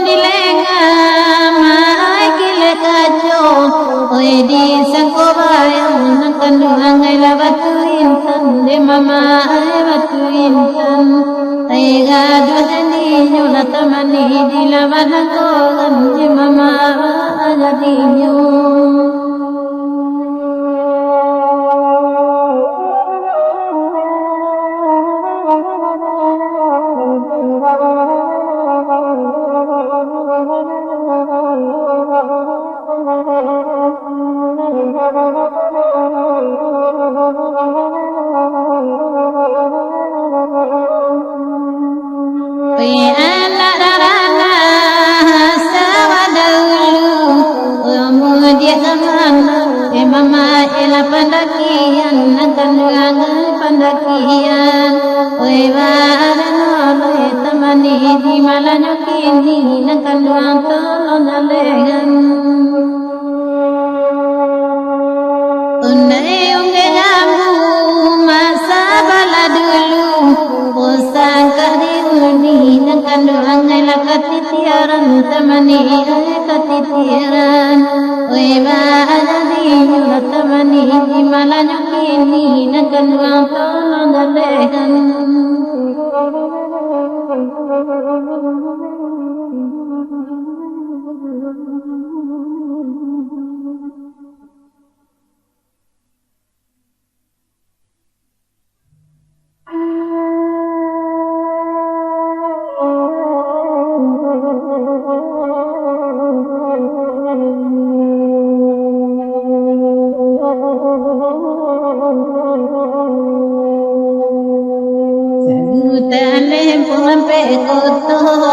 dilenga mai kile kajo oi di sangkobayang nangkandungan ay labatu intan de mama ay batu intan ay gado jani nyola tamani di labanan kogan de mama ay nyo. Mama ela pandakian nangkandungan pandakian oi barano tamani di malanyo kini nangkandungan tolong alengan unai unge jamu masa bala dulu bosan kadini nangkandungan ela katitiaran tamani katitiaran oi barano tamani di malanyo kini nangkandungan tolong alengan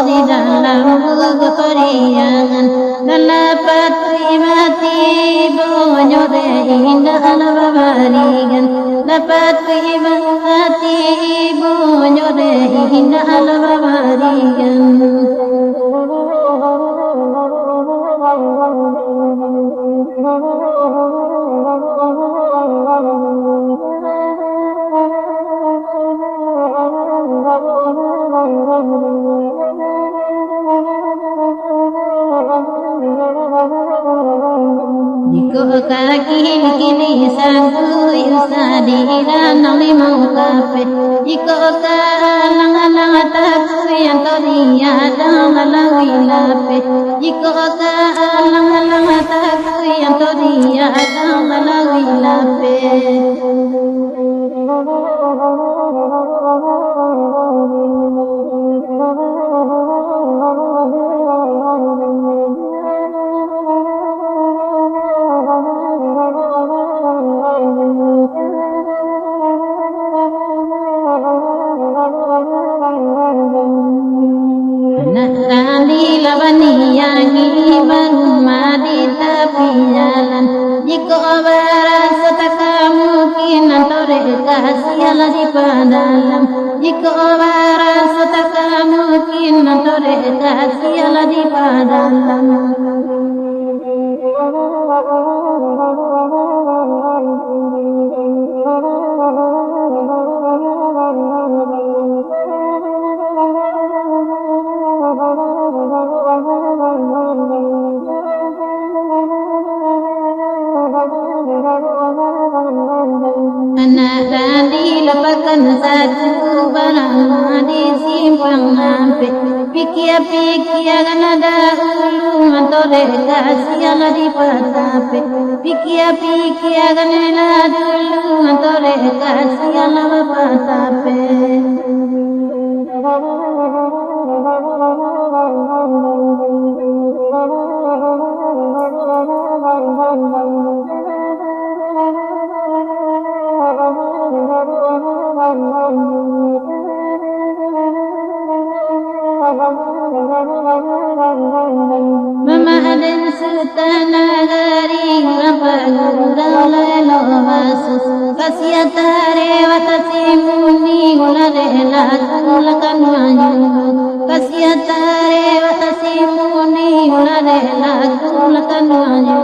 di dalam keperiangan dapat mati bonyo de indah alabarigan dapat mati bonyo de indah alabarigan Jika kaki kini sangkui usadiran limau kafe jika kalang-alang takui yang toriya dalawi lape jika kalang-alang takui yang toriya dalawi lape jika orang setaka mungkin nantore kasiala di padalam anak tadi lapakan satu barang disimpang sampai pikir-pikir kan ada ulu mantore kasiala di patape pikir-pikir kan ada dulu mantore kasiala patape Mama dan setanagari rapaguralelo vasus kasiatare watasimuni gularela kulakanwanyu kasiatare watasimuni gularela kulakanwanyu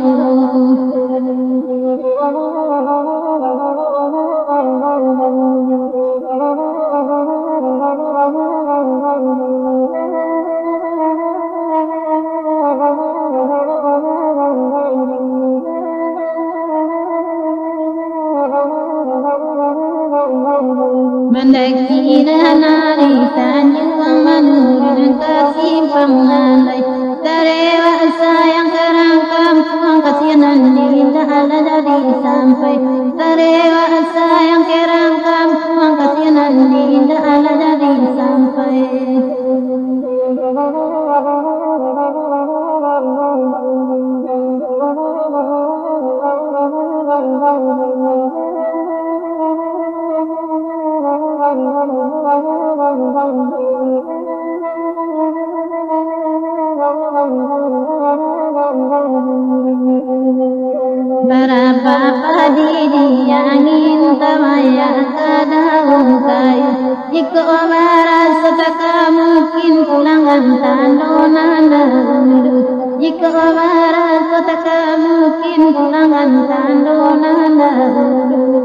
Gomara kota mungkin pulangan tandonan dahulu.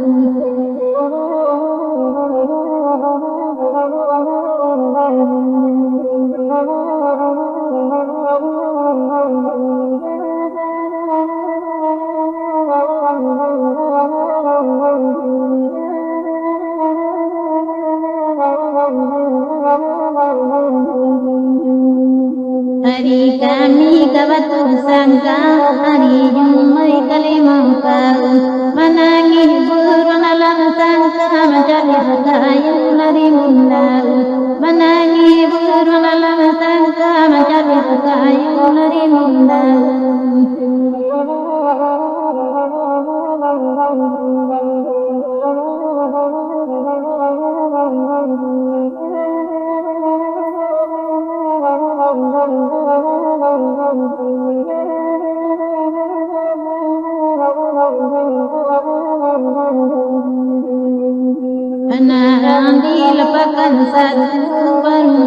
Hari kami kabatu sangka, hari Jumai kalimau kau menangi burung alam sangka mencari kayu lari mundau. Menangi burung alam sangka mencari kayu lari mundau. Penarang dilepaskan satu baru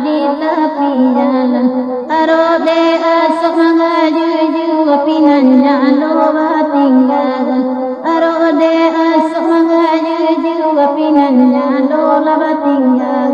di tepi jalan. Arode asok mengajuju pinanya loba tinggal. Arode asok mengajuju pinanya loba tinggal.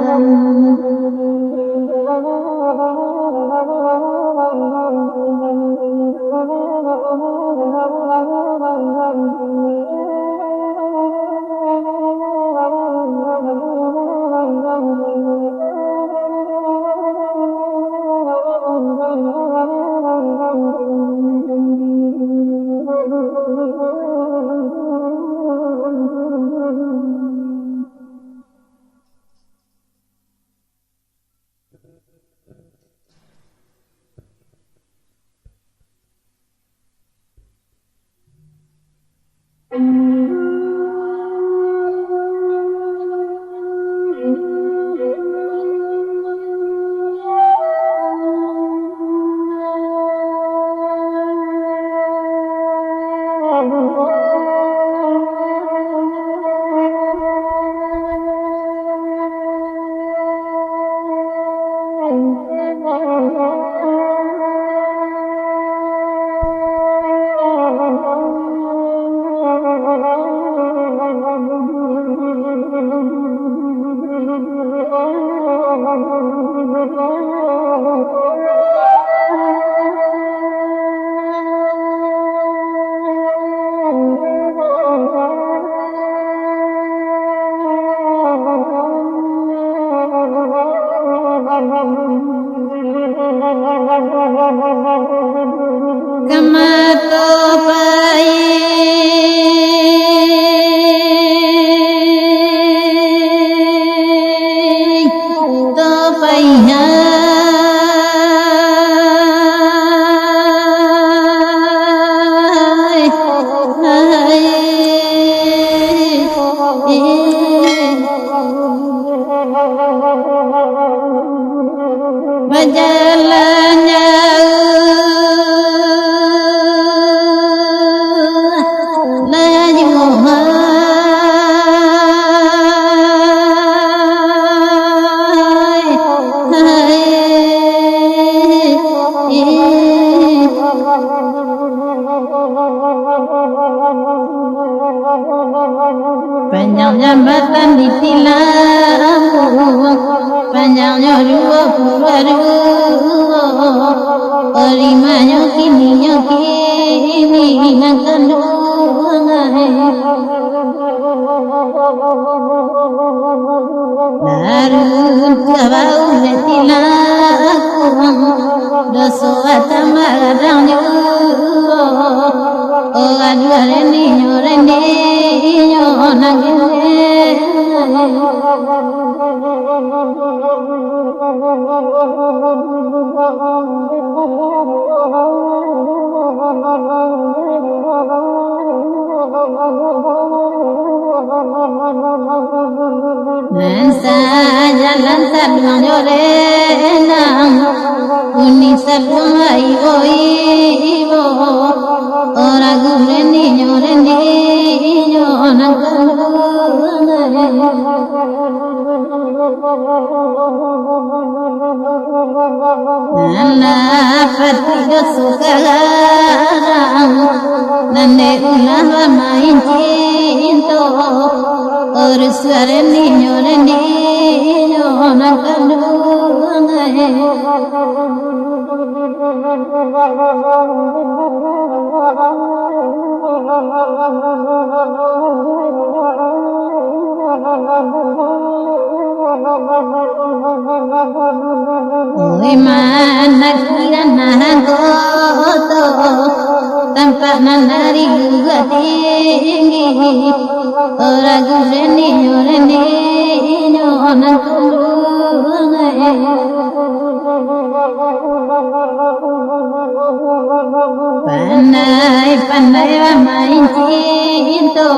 Panjangnya batang ditilang, panjangnya 22, perimanya kini nak kandungan. Darun kabau ditilang, dosa tamadangnya, aduh rendi Nansa jalan sabang jorenang, kuning sabang ibo ibo, orang gurendi nyonak kandungan. nana patiga sukaram nande ulava main cinto और स्वर निño niño nakandungai Oi mana kira nagoto tanpa nanari juga tinggi ora gureni oreni nyonan kulungai pandai pandai wa main cinto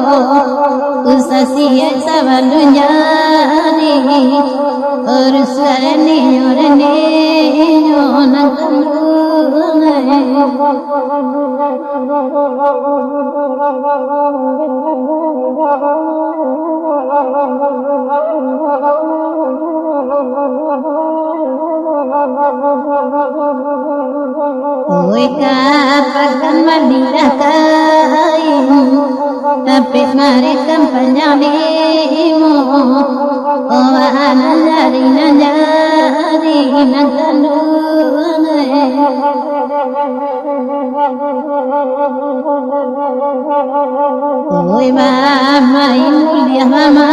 usasiya sabalunya ni urus oreni nyonan kulungai Oi katakan madilah kain tapi mereka penyalimu oh anjari nakandungai Oi mama mulia mama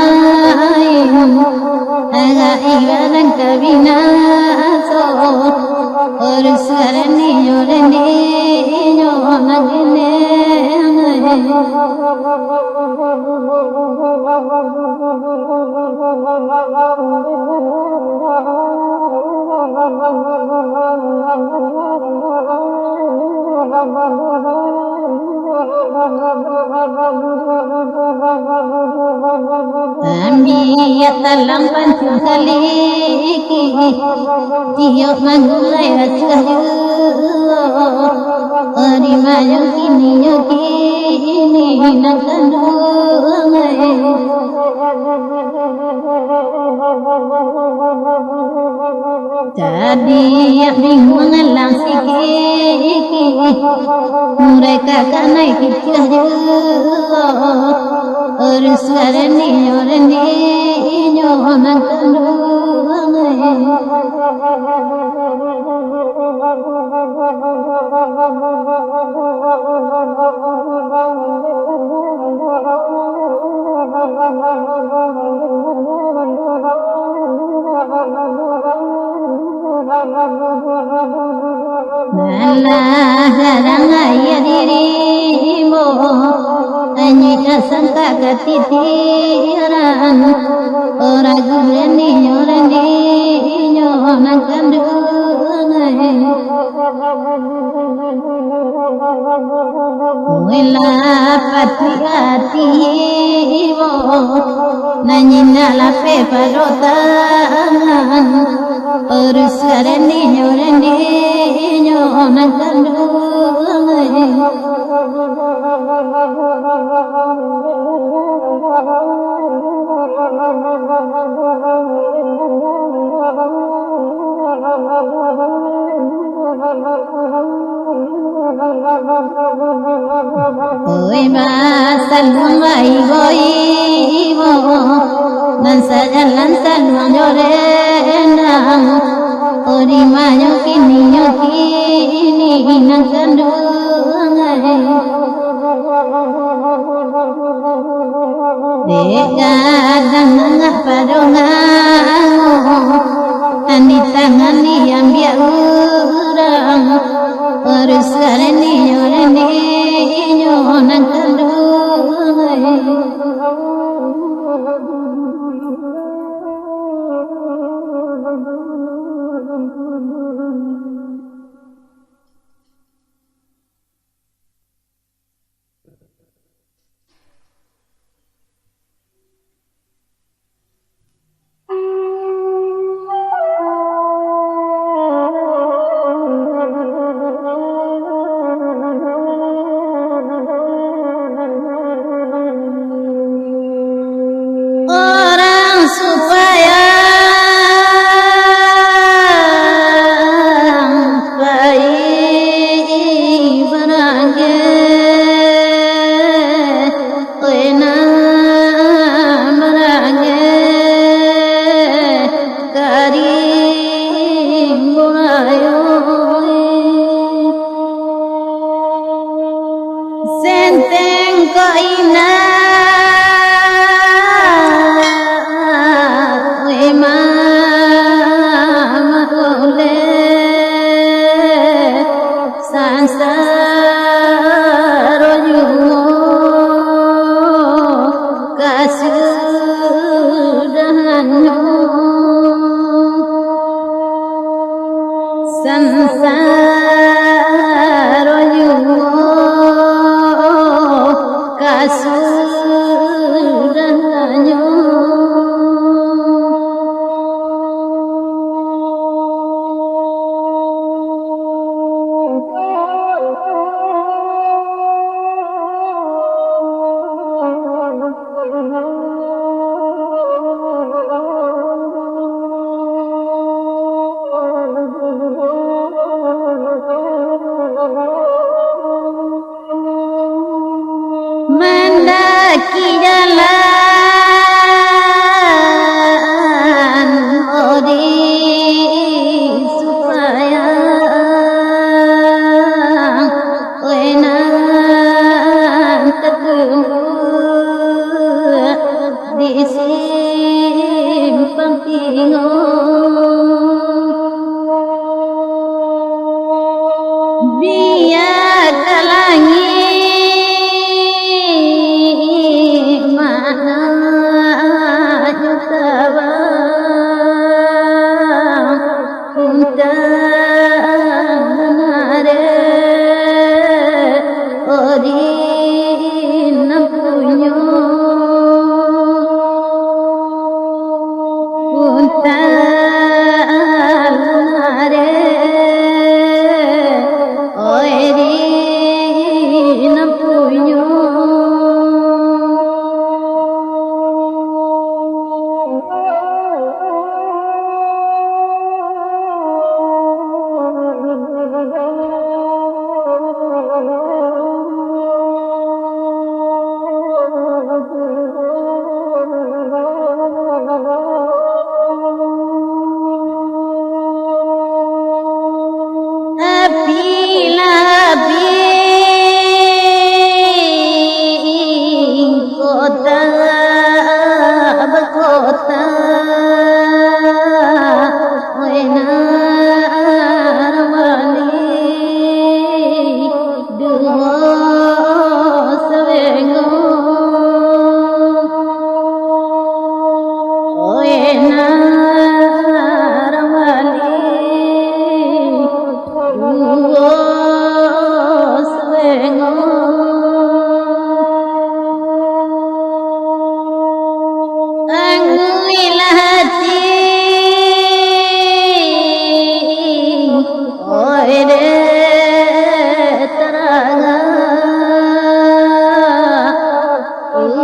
aga ibadan kabinaso urus niño nagene Ambiya talang pancung kaliki Tiyo magulay at kayo Ori mayong kini nakandungay Jadi yakning mga lang sikiki Mereka kanay kikayo Urus niño nakandungan Nalah garang ayah dirimu Anyika sangka ketitiran Orang guleni nakandungai Wila pati hatimu Nanyina lape parotangan Urus niño nakandungai Oi masalung mai goimo nan sajalan salung jorenang Ori mayo kini nakandungai Degadang ngah padongang Ani tangan diambil urang Urus niño nakandungai Senteng ko ina sansaro yumo kasudahanyo sansaro yumo kasudahanyo mendaki jalan odi supaya enak tertunggu di simpang tinggal biar langit mana nyutawa kuntan nare odin nampunyo kuntan nare odin nampunyo kota berkota wenar wali dua sewengo wenar wali dua sewengo anguilah hati oide teranga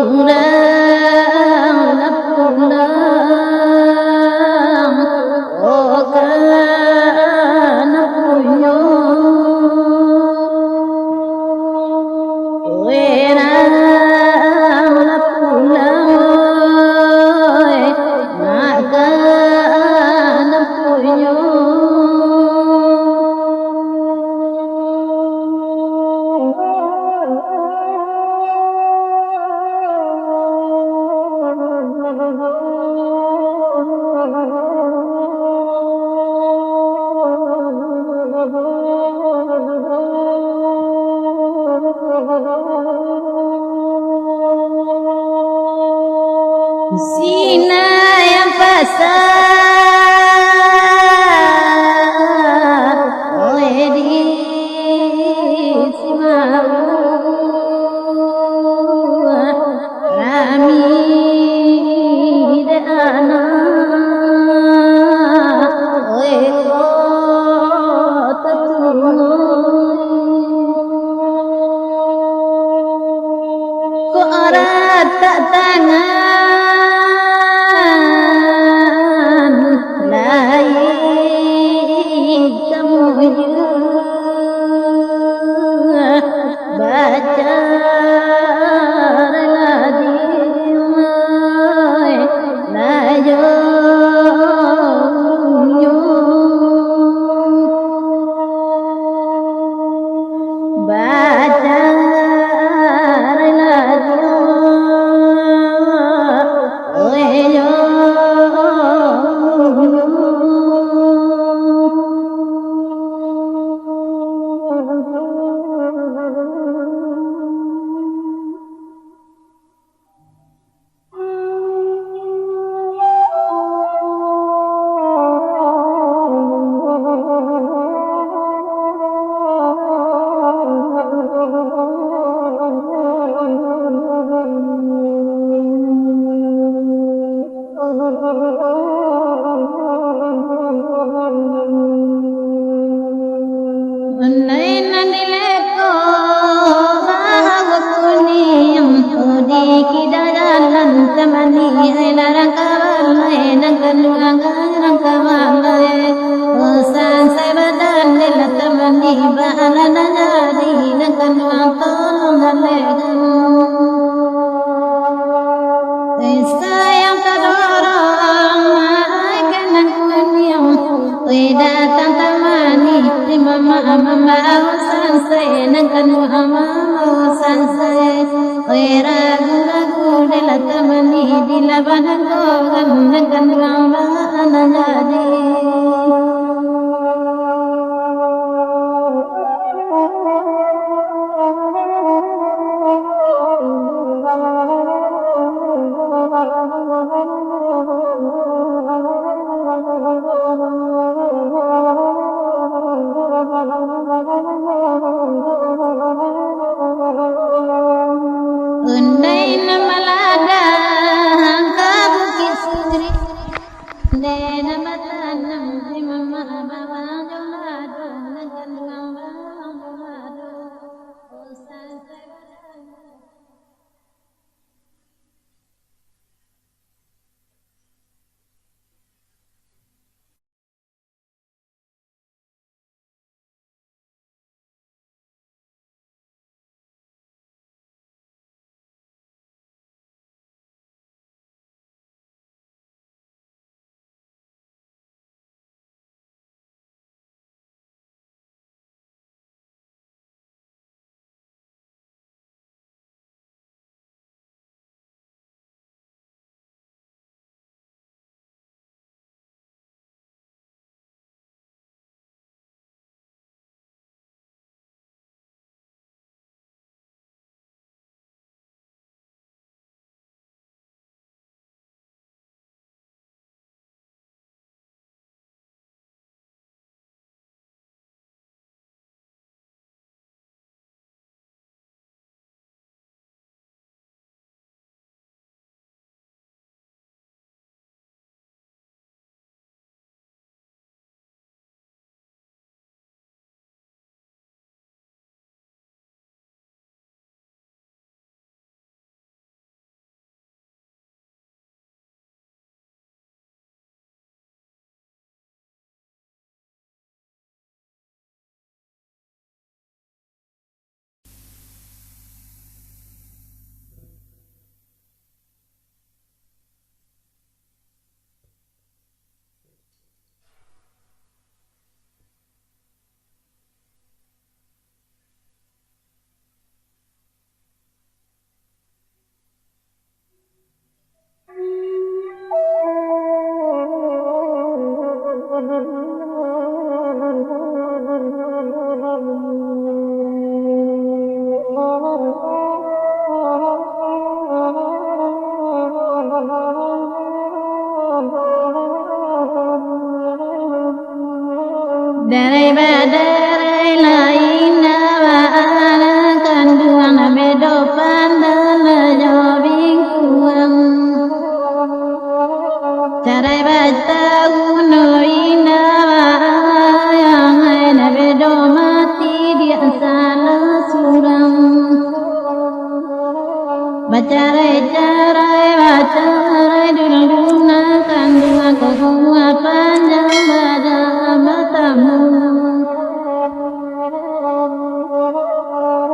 urang napunang okan napunyo werang napunang Sina yang pasar oedi simau rami de ana oeko tatu ko ora tak tangan baca lajo mama mama sansai nangkanu mama sansai era gula gula latamani dilabanan gogan nangkanu mama anajadi Undai nama lada angka bukit sendiri Undai nama tanam di mama bawa jolado Nangkan mama jolado Usai Darai badarai laina wa ala kanduan bedo pandala jobing kuam Darai batau noina wa yang aina bedo mati dia salah suram Bacarai dulu kanduan kehua panjang badan matamu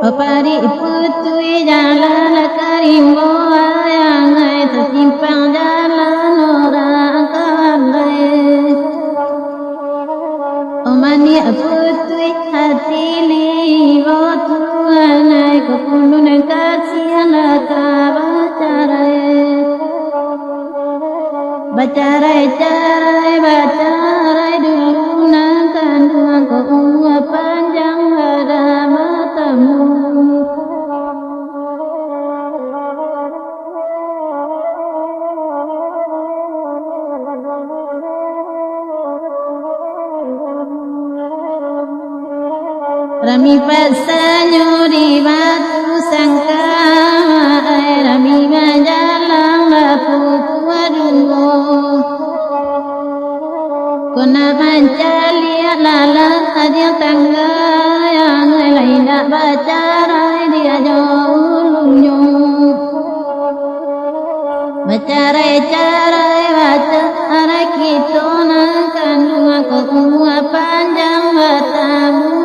Pari putui jalan karimbo yang ai tersimpang jalan orang kalai Omani putui hati liwo tuan ai kepundun kasihan Bacarai dulu nangkan duang kehua panjang ada matamu Rami pasanyo di batu sangka Rami menjalang lapu tuaduo Kona mencali lala adia tangga Yang lain tak bacarai dia jauhnya Bacarai bacarai kita nangkan dua kehua panjang matamu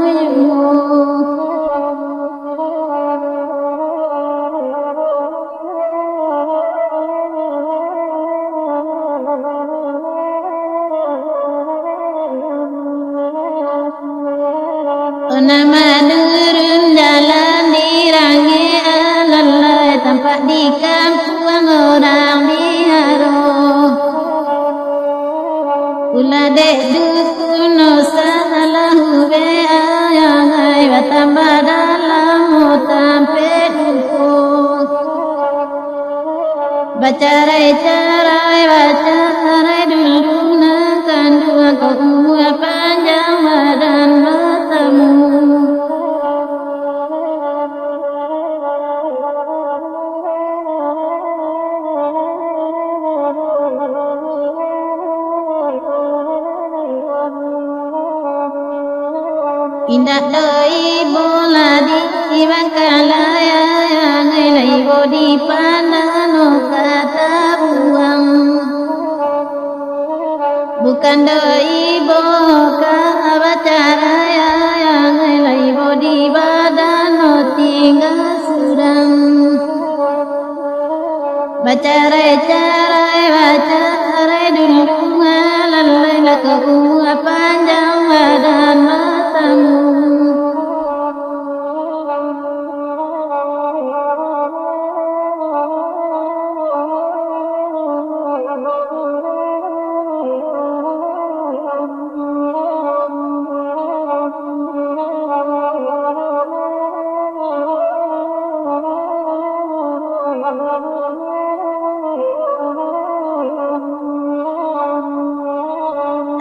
nama nurun jalan di rangian lalai tempat di kampung orang biaro Ula dek dukun salahu be ayangai watamba dalam hutampe dukun Bacarai-carai bacarai dulu nak kandungan kau panjang badan matamu Indah doi bola di bangkalaya yang ilai bodi pandano kata buang Bukan doi boka bacaraya yang ilai bodi badano tinggal surang Bacarai-carai bacarai dulu lalai laku panjang badan matamu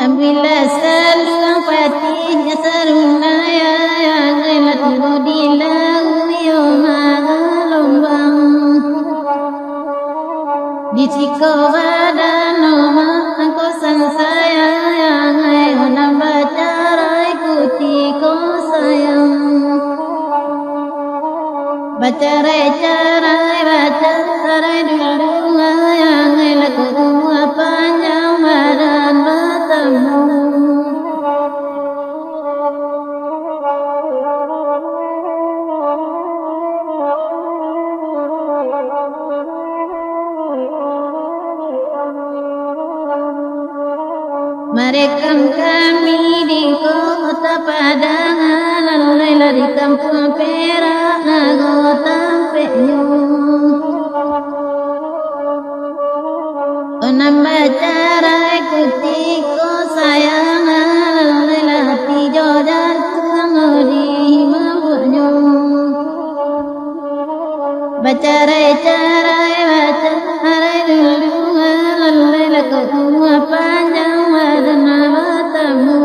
Ambillah saluang patihnya sarunaya yang elat bodi lau magalombang Di ciko badano mangko sansaya yang honam bacarai kutiko sayang Bacarai-carai bacarai dulu yang elat panjang badan matamu Merekam kami di kota Padang lalai lari kampung Perak nagota penyung Onam bacarai kutiko sayang lalai lati jodan di mabuknyung Bacarai-carai bacarai dulu lalai laku panjang badan matamu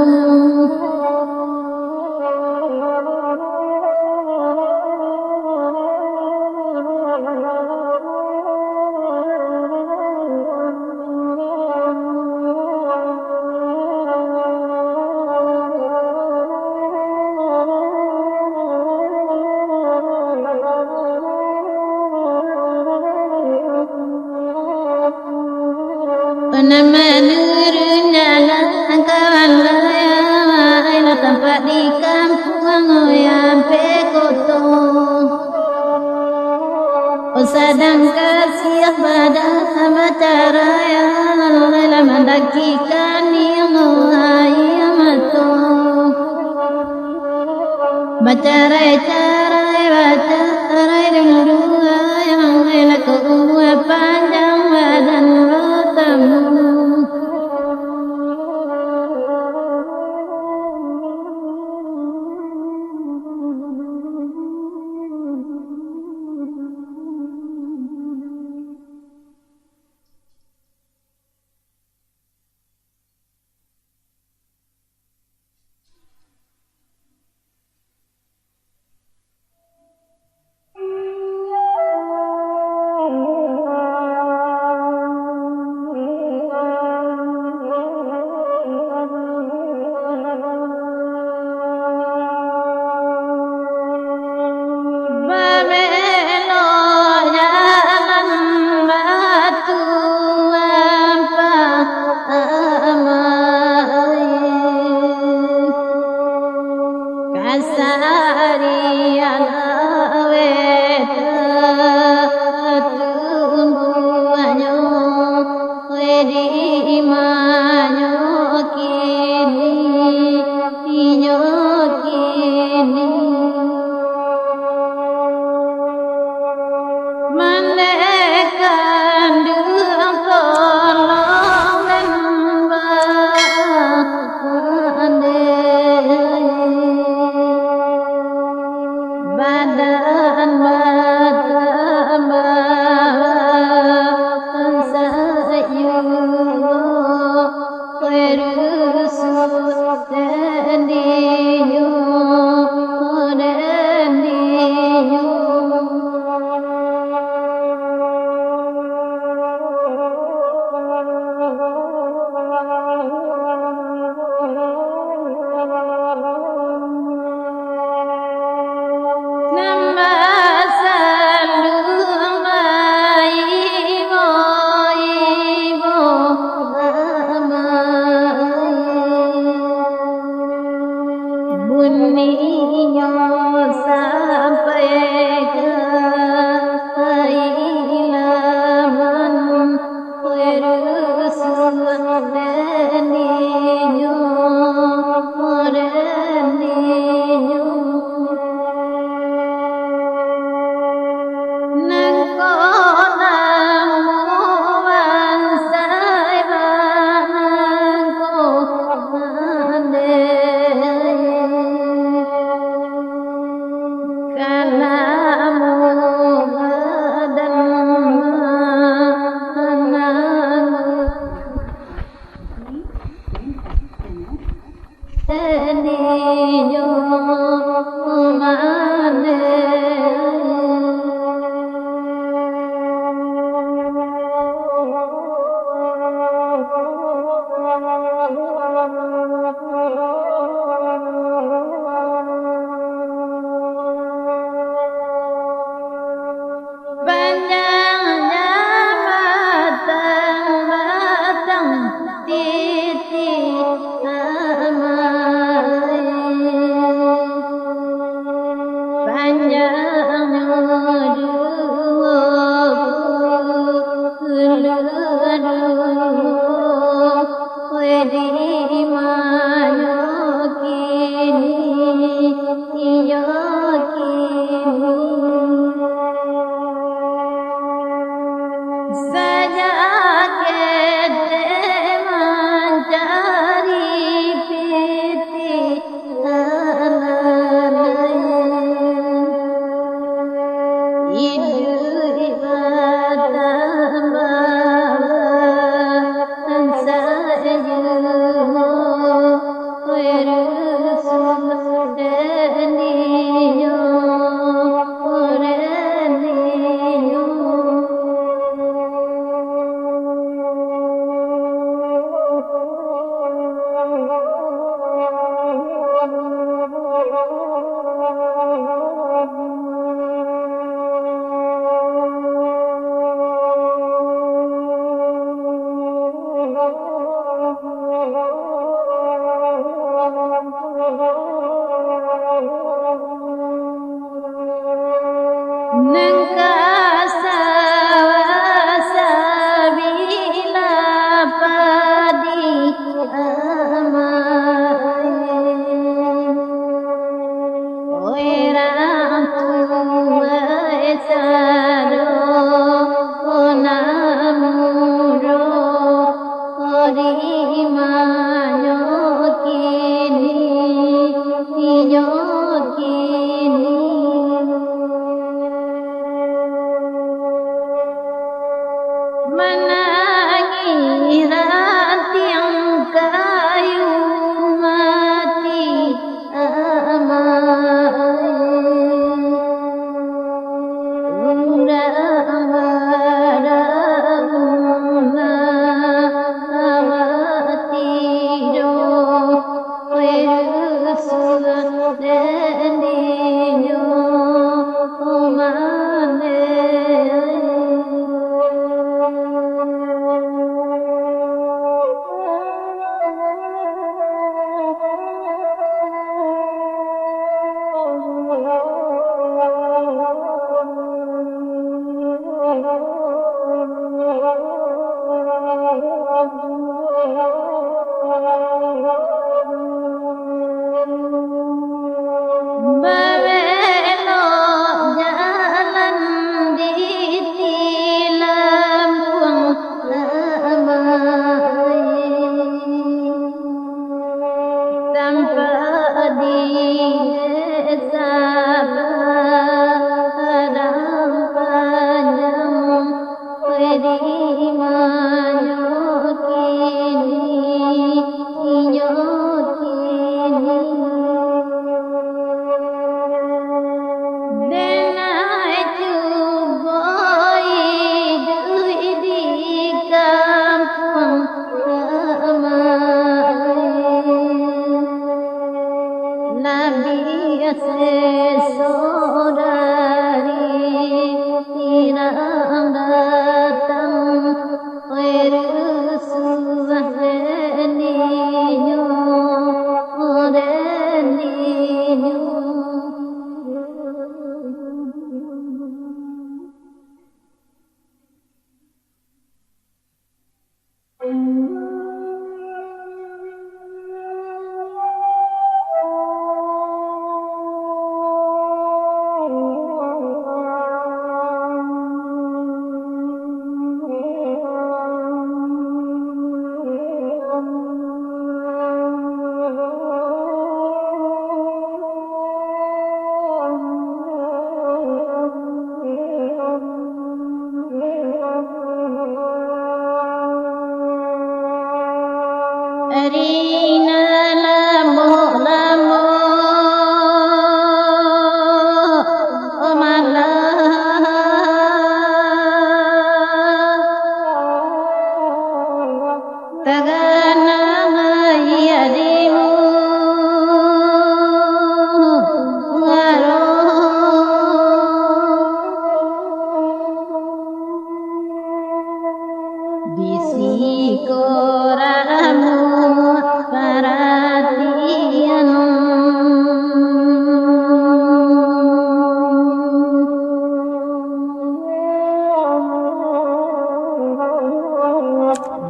Nama nurun jalan kawan laya tempat di kampung yang pekoto Sadang kasih pada bacaraya lala mendakikan yang ayamato Bacarai-carai bacarai dulu yang laku panjang badan matamu niño sampai ke ilaman Rasul dan niño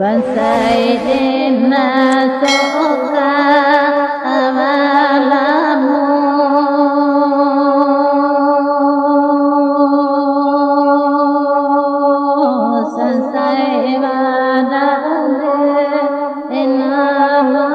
Bansai dena soka avalamu sansai vadane enama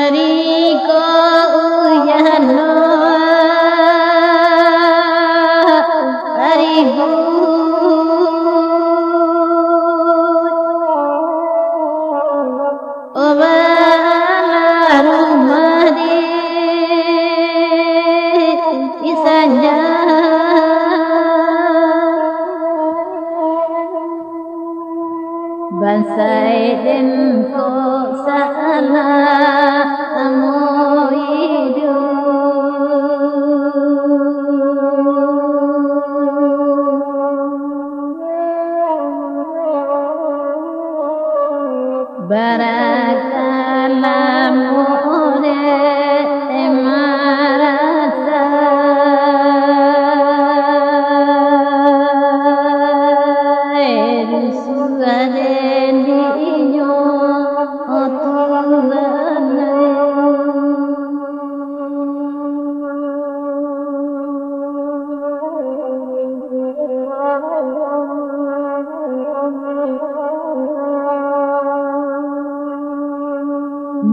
Ariko uyano aribu obala rumadi isanja bansai den ko saala amoidu barakalamu emarasa erusuadeniyo otulana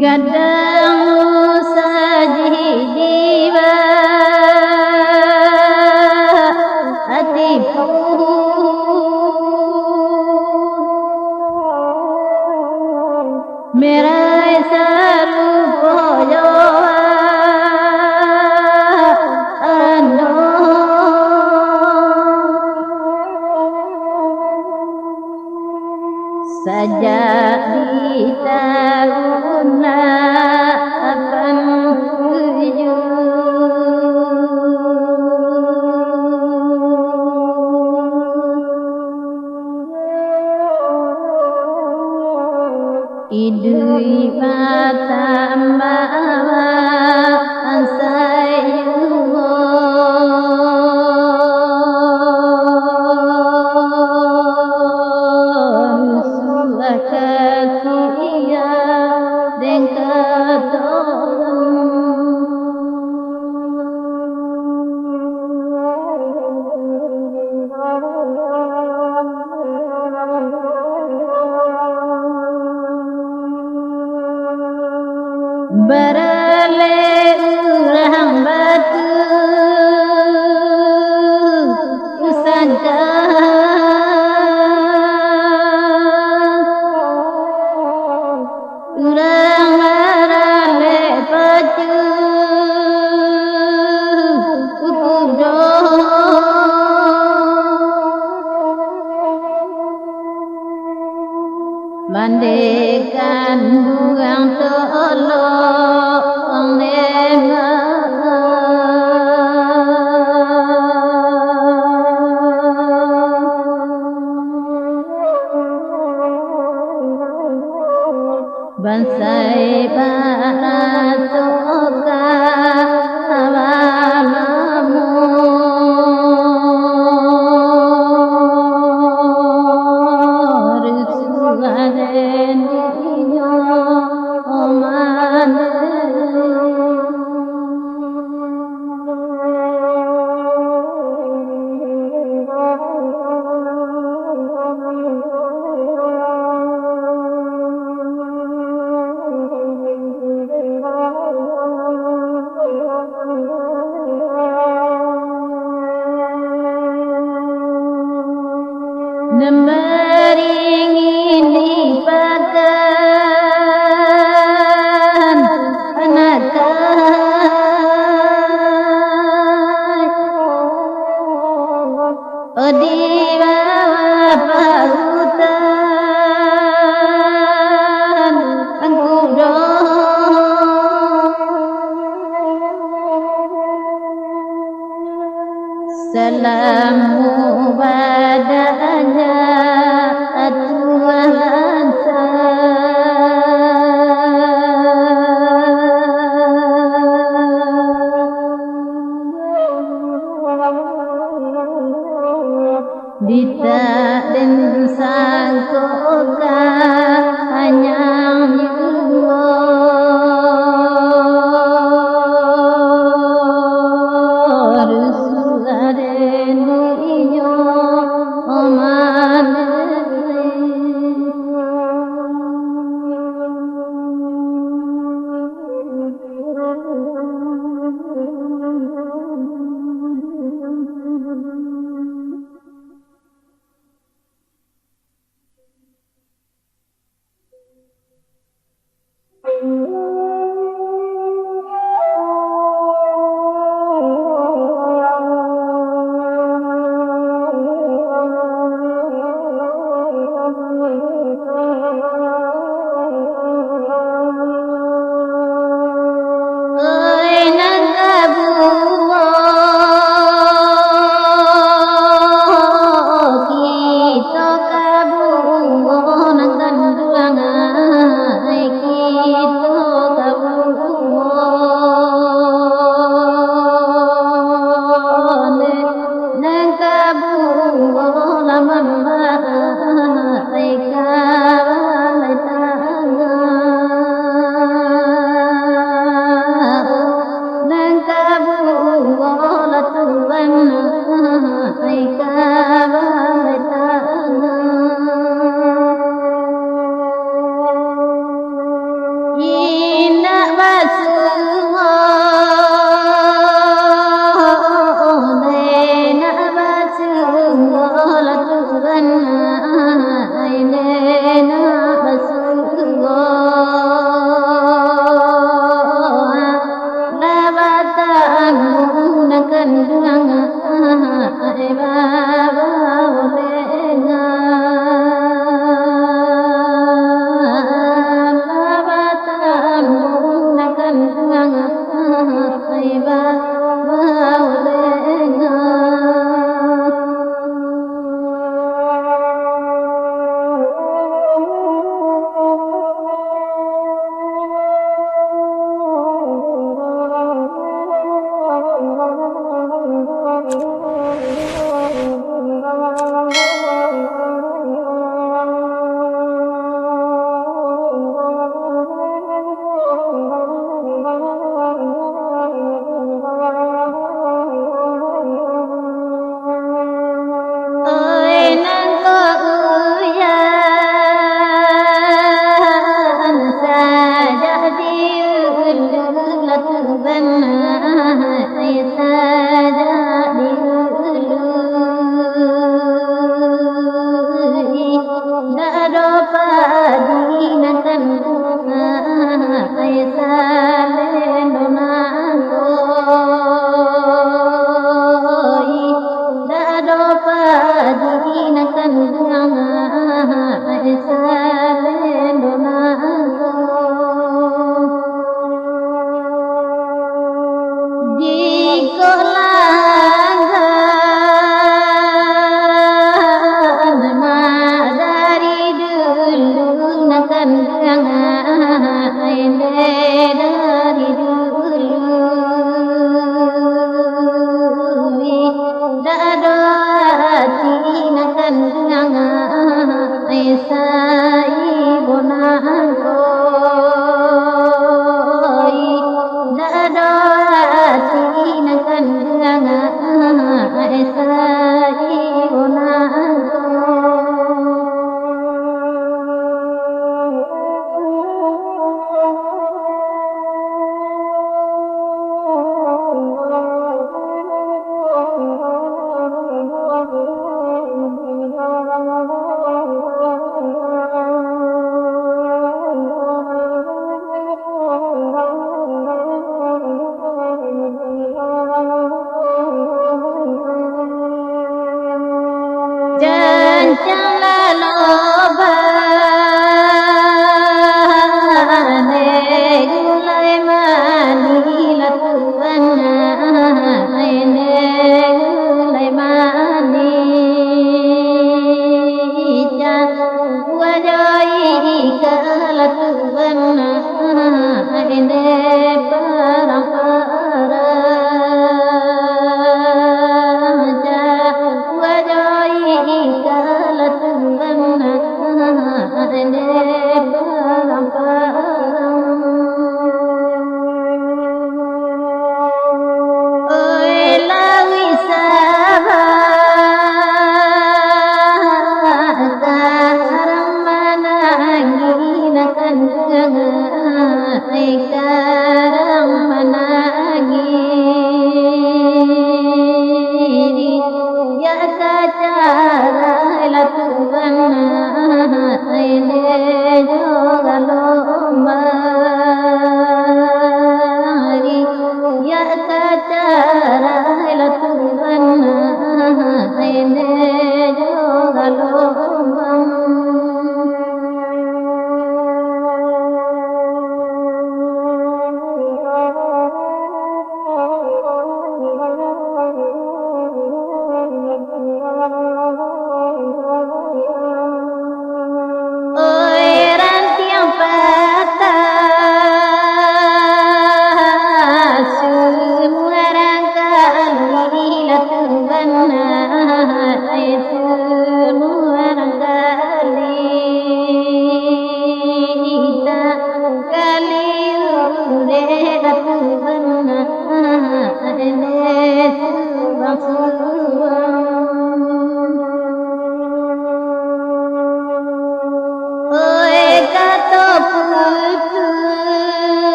gadang saji jiwa hatiku merai sarupoyo ando saja ditaguna akan tuju idui patamawa ansayuwo rusulakasiya barale urang batu usangka urang barale batu ukudo mandekan buang tolo bansai banasoka avalamu rusuadeniyo omane Nemaringin dipakan anakai di bawah pautan angkudo dalam mubadahnya Tuhan Dita dan sangkoka hanya cha la tu ban ai le jo